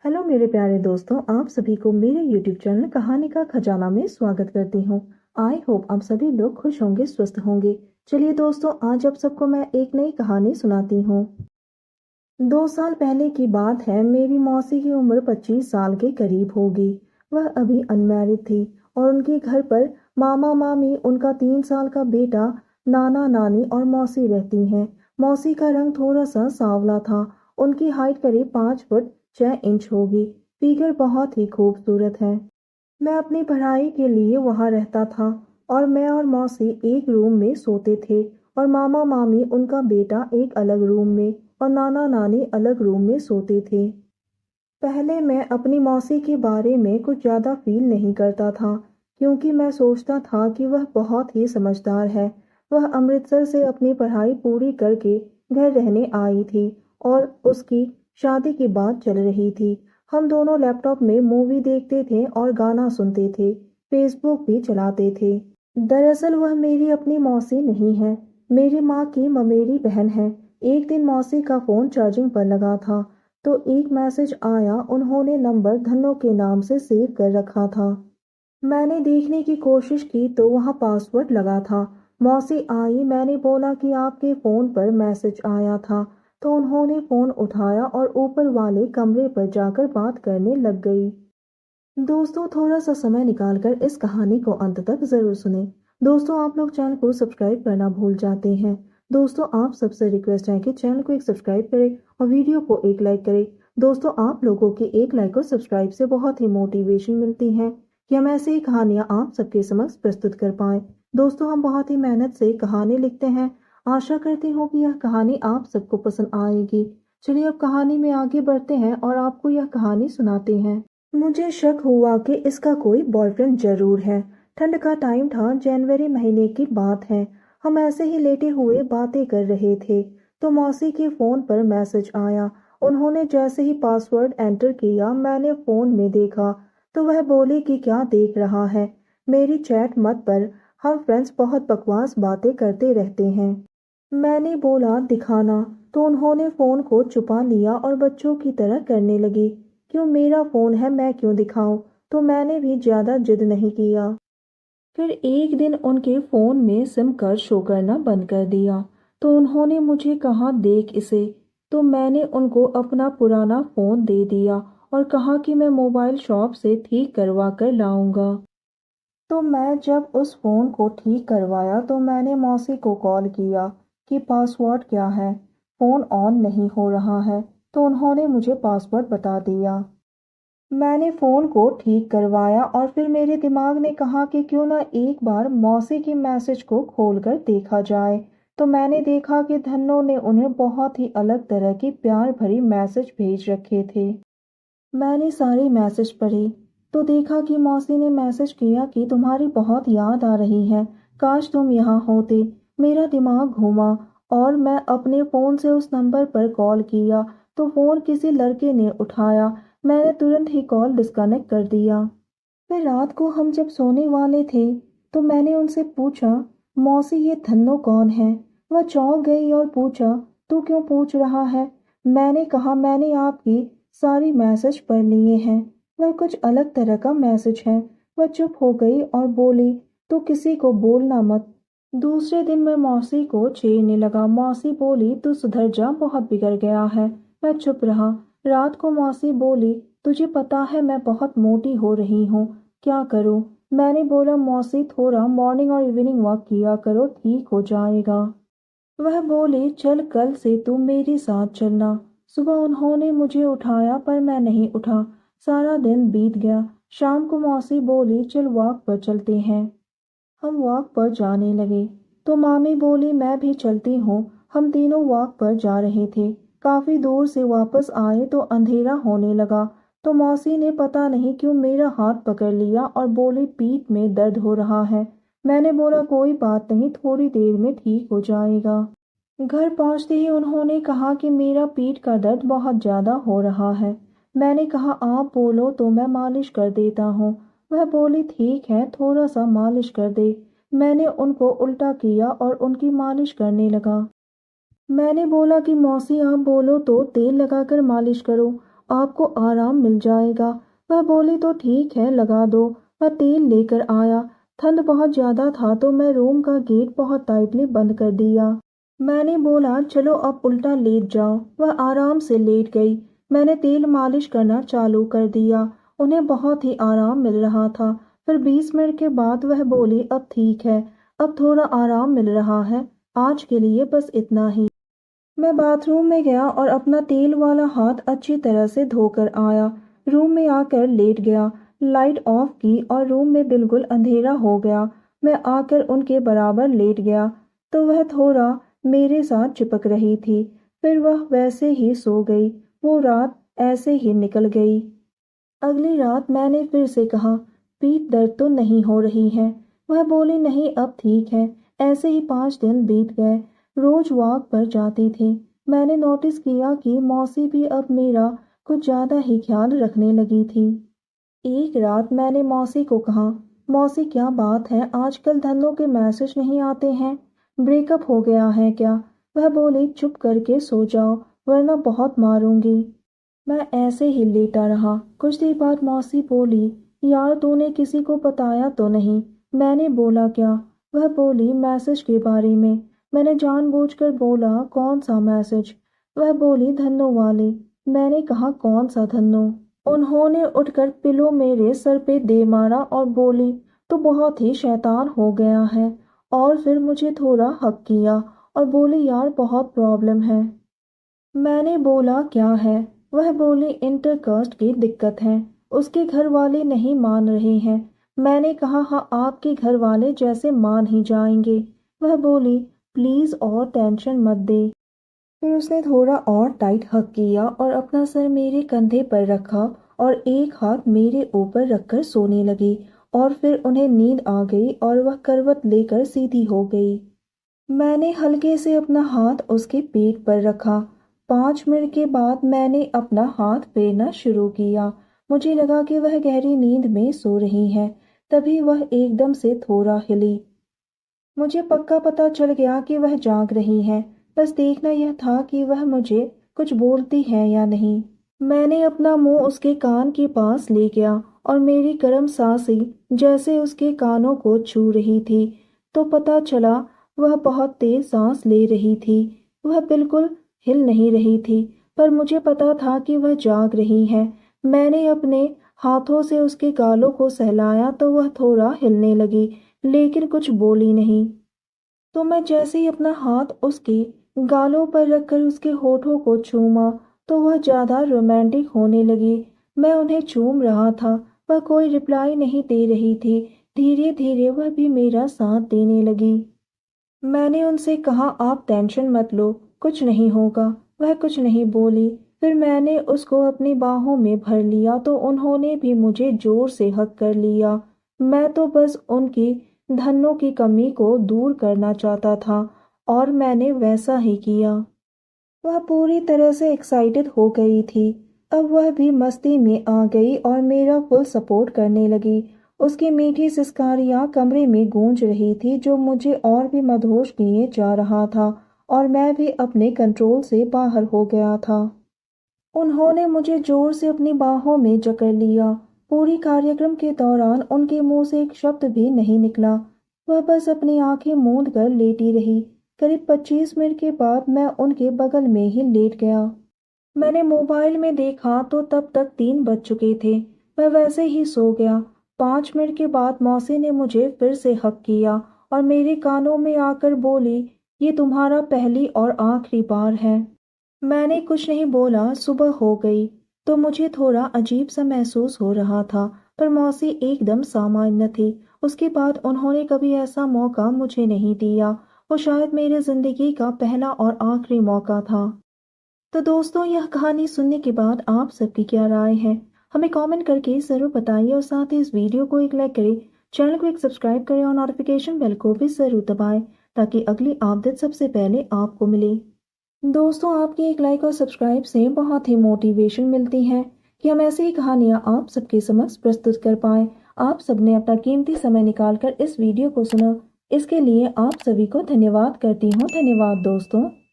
Hello मेरे प्यारे दोस्तों, आप सभी को मेरे YouTube चैनल कहानी का खजाना में स्वागत करती हूँ। आई होप आप सभी लोग खुश होंगे, स्वस्थ होंगे। चलिए दोस्तों, आज आप सबको मैं एक नई कहानी सुनाती हूँ। 2 साल पहले की बात है। मेरी मौसी की उम्र 25 साल के करीब होगी। वह अभी अनमैरिड थी और उनके घर पर मामा मामी, उनका 3 साल का बेटा, नाना नानी और मौसी रहती हैं। मौसी का रंग थोड़ा सा सांवला था। उनकी हाइट करीब 5 फुट 6 इंच होगी। फिगर बहुत ही खूबसूरत है। मैं अपनी पढ़ाई के लिए वहाँ रहता था और मैं और मौसी एक रूम में सोते थे और मामा मामी, उनका बेटा, एक अलग रूम में और नाना नानी अलग रूम में सोते थे। पहले मैं अपनी मौसी के बारे में कुछ ज़्यादा फील नहीं करता था, क्योंकि मैं सोचता था कि वह बहुत ही समझदार है। वह अमृतसर से अपनी पढ़ाई पूरी करके घर रहने आई थी और उसकी शादी की बात चल रही थी। हम दोनों लैपटॉप में मूवी देखते थे और गाना सुनते थे, फेसबुक भी चलाते थे। दरअसल वह मेरी अपनी मौसी नहीं है, मेरी माँ की ममेरी बहन है। एक दिन मौसी का फ़ोन चार्जिंग पर लगा था तो एक मैसेज आया। उन्होंने नंबर धन्नो के नाम से सेव कर रखा था। मैंने देखने की कोशिश की तो वहाँ पासवर्ड लगा था। मौसी आई, मैंने बोला कि आपके फ़ोन पर मैसेज आया था, तो उन्होंने फ़ोन उठाया और ऊपर वाले कमरे पर जाकर बात करने लग गई। दोस्तों, थोड़ा सा समय निकालकर इस कहानी को अंत तक जरूर सुने। दोस्तों, आप लोग चैनल को सब्सक्राइब करना भूल जाते हैं। दोस्तों, आप सबसे रिक्वेस्ट है कि चैनल को एक सब्सक्राइब करें और वीडियो को एक लाइक करें। दोस्तों, आप लोगों के एक लाइक और सब्सक्राइब से बहुत ही मोटिवेशन मिलती है कि हम ऐसे ही कहानियाँ आप सबके समक्ष प्रस्तुत कर पाएं। दोस्तों, हम बहुत ही मेहनत से कहानी लिखते हैं। आशा करती हूँ कि यह कहानी आप सबको पसंद आएगी। चलिए अब कहानी में आगे बढ़ते हैं और आपको यह कहानी सुनाते हैं। मुझे शक हुआ कि इसका कोई बॉयफ्रेंड जरूर है। ठंड का टाइम था, जनवरी महीने की बात है। हम ऐसे ही लेटे हुए बातें कर रहे थे तो मौसी के फोन पर मैसेज आया। उन्होंने जैसे ही पासवर्ड एंटर किया, मैंने फोन में देखा तो वह बोली कि क्या देख रहा है, मेरी चैट मत पर, हम फ्रेंड्स बहुत बकवास बातें करते रहते हैं। मैंने बोला दिखाना, तो उन्होंने फोन को छुपा लिया और बच्चों की तरह करने लगी, क्यों मेरा फोन है, मैं क्यों दिखाऊं। तो मैंने भी ज्यादा जिद नहीं किया। फिर एक दिन उनके फोन में सिम कार्ड शो करना बंद कर दिया तो उन्होंने मुझे कहा देख इसे। तो मैंने उनको अपना पुराना फोन दे दिया और कहा कि मैं मोबाइल शॉप से ठीक करवा कर लाऊंगा। तो मैं जब उस फोन को ठीक करवाया तो मैंने मौसी को कॉल किया कि पासवर्ड क्या है, फोन ऑन नहीं हो रहा है। तो उन्होंने मुझे पासवर्ड बता दिया। मैंने फ़ोन को ठीक करवाया और फिर मेरे दिमाग ने कहा कि क्यों ना एक बार मौसी के मैसेज को खोलकर देखा जाए। तो मैंने देखा कि धन्नो ने उन्हें बहुत ही अलग तरह की प्यार भरी मैसेज भेज रखे थे। मैंने सारे मैसेज पढ़े तो देखा कि मौसी ने मैसेज किया कि तुम्हारी बहुत याद आ रही है, काश तुम यहाँ होते। मेरा दिमाग घूमा और मैं अपने फ़ोन से उस नंबर पर कॉल किया तो फ़ोन किसी लड़के ने उठाया। मैंने तुरंत ही कॉल डिस्कनेक्ट कर दिया। फिर रात को हम जब सोने वाले थे तो मैंने उनसे पूछा, मौसी ये धन्नो कौन है। वह चौंक गई और पूछा, तू क्यों पूछ रहा है। मैंने कहा मैंने आपकी सारी मैसेज पढ़ लिए हैं, वह कुछ अलग तरह का मैसेज है। वह चुप हो गई और बोली, तू किसी को बोलना मत। दूसरे दिन मैं मौसी को छेड़ने लगा। मौसी बोली, तू सुधर जा, बहुत बिगड़ गया है। मैं चुप रहा। रात को मौसी बोली, तुझे पता है मैं बहुत मोटी हो रही हूँ, क्या करूँ। मैंने बोला, मौसी थोड़ा मॉर्निंग और इवनिंग वॉक किया करो, ठीक हो जाएगा। वह बोले, चल कल से तुम मेरे साथ चलना। सुबह उन्होंने मुझे उठाया पर मैं नहीं उठा। सारा दिन बीत गया। शाम को मौसी बोली, चल वॉक पर चलते हैं। हम वॉक पर जाने लगे तो मामी बोली, मैं भी चलती हूँ। हम तीनों वॉक पर जा रहे थे। काफी दूर से वापस आए तो अंधेरा होने लगा तो मौसी ने पता नहीं क्यों मेरा हाथ पकड़ लिया और बोली, पीठ में दर्द हो रहा है। मैंने बोला, कोई बात नहीं, थोड़ी देर में ठीक हो जाएगा। घर पहुंचते ही उन्होंने कहा कि मेरा पीठ का दर्द बहुत ज्यादा हो रहा है। मैंने कहा, आप बोलो तो मैं मालिश कर देता हूँ। वह बोली, ठीक है, थोड़ा सा मालिश कर दे। मैंने उनको उल्टा किया और उनकी मालिश करने लगा। मैंने बोला कि मौसी आप बोलो तो तेल लगाकर मालिश करो। आपको आराम मिल जाएगा। वह बोली तो ठीक है लगा दो। वह तेल लेकर आया। ठंड बहुत ज़्यादा था तो मैं रूम का गेट बहुत टाइटली बंद कर दिया। मैंने बोला चलो अब उल्टा लेट जाओ। वह आराम से लेट गई। मैंने तेल मालिश करना चालू कर दिया। उन्हें बहुत ही आराम मिल रहा था। फिर 20 मिनट के बाद वह बोली अब ठीक है, अब थोड़ा आराम मिल रहा है, आज के लिए बस इतना ही। मैं बाथरूम में गया और अपना तेल वाला हाथ अच्छी तरह से धोकर आया। रूम में आकर लेट गया, लाइट ऑफ की और रूम में बिल्कुल अंधेरा हो गया। मैं आकर उनके बराबर लेट गया तो वह थोड़ा मेरे साथ चिपक रही थी। फिर वह वैसे ही सो गई। वो रात ऐसे ही निकल गई। अगली रात मैंने फिर से कहा पीठ दर्द तो नहीं हो रही है। वह बोली नहीं अब ठीक है। ऐसे ही 5 दिन बीत गए। रोज वॉक पर जाती थी। मैंने नोटिस किया कि मौसी भी अब मेरा कुछ ज़्यादा ही ख्याल रखने लगी थी। एक रात मैंने मौसी को कहा मौसी क्या बात है, आजकल धन्नो के मैसेज नहीं आते हैं, ब्रेकअप हो गया है क्या? वह बोली चुप करके सो जाओ वरना बहुत मारूंगी। मैं ऐसे ही लेटा रहा। कुछ देर बाद मौसी बोली यार तूने किसी को बताया तो नहीं? मैंने बोला क्या? वह बोली मैसेज के बारे में। मैंने जानबूझकर बोला कौन सा मैसेज? वह बोली धन्नो वाले। मैंने कहा कौन सा धन्नो? उन्होंने उठकर पिलो मेरे सर पे दे मारा और बोली तो बहुत ही शैतान हो गया है। और फिर मुझे थोड़ा हक किया और बोली यार बहुत प्रॉब्लम है। मैंने बोला क्या है? वह बोली इंटरकास्ट की दिक्कत है, उसके घर वाले नहीं मान रहे हैं। मैंने कहा हाँ आपके घर वाले जैसे मान ही जाएंगे। वह बोली प्लीज और टेंशन मत दे। फिर उसने थोड़ा और टाइट हक किया और अपना सर मेरे कंधे पर रखा और एक हाथ मेरे ऊपर रखकर सोने लगी। और फिर उन्हें नींद आ गई और वह करवट लेकर सीधी हो गई। मैंने हल्के से अपना हाथ उसके पेट पर रखा। 5 मिनट के बाद मैंने अपना हाथ फेरना शुरू किया। मुझे लगा कि वह गहरी नींद में सो रही है। तभी वह एकदम से थोड़ा हिली। मुझे पक्का पता चल गया कि वह जाग रही है। बस देखना यह था कि वह मुझे कुछ बोलती है या नहीं। मैंने अपना मुंह उसके कान के पास ले गया और मेरी गर्म सांसें जैसे उसके कानों को छू रही थी तो पता चला वह बहुत तेज सांस ले रही थी। वह बिल्कुल हिल नहीं रही थी पर मुझे पता था कि वह जाग रही है। मैंने अपने हाथों से उसके गालों को सहलाया तो वह थोड़ा हिलने लगी लेकिन कुछ बोली नहीं। तो मैं जैसे ही अपना हाथ उसके गालों पर रखकर उसके होठों को चूमा तो वह ज़्यादा रोमांटिक होने लगी। मैं उन्हें चूम रहा था। वह कोई रिप्लाई नहीं दे रही थी। धीरे धीरे वह भी मेरा साथ देने लगी। मैंने उनसे कहा आप टेंशन मत लो, कुछ नहीं होगा। वह कुछ नहीं बोली। फिर मैंने उसको अपनी बाहों में भर लिया तो उन्होंने भी मुझे जोर से हक कर लिया। मैं तो बस उनकी धन्नों की कमी को दूर करना चाहता था और मैंने वैसा ही किया। वह पूरी तरह से एक्साइटेड हो गई थी। अब वह भी मस्ती में आ गई और मेरा फुल सपोर्ट करने लगी। उसकी मीठी सिसकारियां कमरे में गूंज रही थी जो मुझे और भी मदहोश किए जा रहा था और मैं भी अपने कंट्रोल से बाहर हो गया था। उन्होंने मुझे जोर से अपनी बाहों में जकड़ लिया। पूरी कार्यक्रम के दौरान उनके मुंह से एक शब्द भी नहीं निकला। वह बस अपनी आंखें मूंद कर लेटी रही। करीब 25 मिनट के बाद मैं उनके बगल में ही लेट गया। मैंने मोबाइल में देखा तो तब तक 3 बज चुके थे। मैं वैसे ही सो गया। 5 मिनट के बाद मौसी ने मुझे फिर से हक किया और मेरे कानों में आकर बोली ये तुम्हारा पहली और आखिरी बार है। मैंने कुछ नहीं बोला। सुबह हो गई तो मुझे थोड़ा अजीब सा महसूस हो रहा था पर मौसी एकदम सामान्य थी। उसके बाद उन्होंने कभी ऐसा मौका मुझे नहीं दिया। वो शायद मेरी जिंदगी का पहला और आखिरी मौका था। तो दोस्तों यह कहानी सुनने के बाद आप सबकी क्या राय है हमें कमेंट करके ज़रूर बताइए और साथ ही इस वीडियो को एक लाइक करें, चैनल को एक सब्सक्राइब करें और नोटिफिकेशन बेल को भी ज़रूर दबाएं ताकि अगली अपडेट सबसे पहले आपको मिले। दोस्तों आपके एक लाइक और सब्सक्राइब से बहुत ही मोटिवेशन मिलती है कि हम ऐसी ही कहानियाँ आप सबके समक्ष प्रस्तुत कर पाएँ। आप सबने अपना कीमती समय निकालकर इस वीडियो को सुना, इसके लिए आप सभी को धन्यवाद करती हूँ। धन्यवाद दोस्तों।